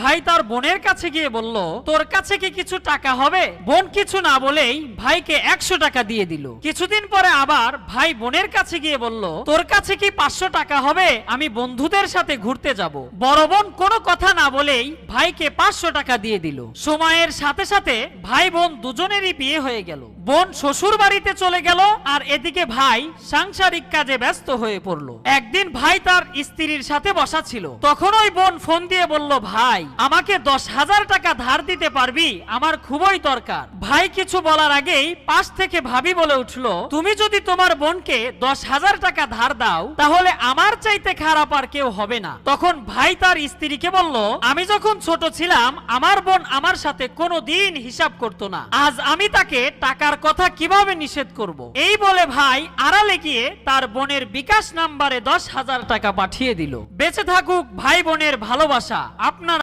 ভাই তার বোনের কাছে গিয়ে বলল, তোর কাছে কি কিছু টাকা হবে? বোন কিছু না বলেই ভাইকে 100 টাকা দিয়ে দিল। কিছুদিন পরে আবার ভাই বোনের কাছে গিয়ে বলল, তোর কাছে কি 500 টাকা হবে? আমি বন্ধুদের সাথে ঘুরতে যাব। বড় বোন কোনো কথা না বলেই ভাইকে 500 টাকা দিয়ে দিল। সময়ের সাথে সাথে ভাই বোন দুজনেরই বিয়ে হয়ে গেল। বোন শ্বশুর বাড়িতে চলে গেল, আর এদিকে ভাই সাংসারিক কাজে ব্যস্ত হয়ে পড়ল। একদিন ভাই তার স্ত্রীর সাথে বসা ছিল, তখন ওই বোন ফোন দিয়ে বলল, ভাই আমাকে 10,000 টাকা ধার দিতে পারবি? আমার খুবই দরকার। ভাই কিছু বলার আগেই পাশ থেকে ভাবি বলে উঠলো, তুমি যদি তোমার বোনকে 10,000 টাকা ধার দাও তাহলে আমার চাইতে খারাপ আর কেউ হবে না। তখন ভাই তার স্ত্রীকে বলল, আমি যখন ছোট ছিলাম আমার বোন আমার সাথে কোনোদিন হিসাব করতো না, আজ আমি তাকে টাকার কথা কিভাবে নিষেধ করব? এই বলে ভাই আড়ালে গিয়ে তার বোনের বিকাশ নাম্বারে 10,000 টাকা পাঠিয়ে দিল। বেঁচে থাকুক ভাই বোনের ভালোবাসা। আপনার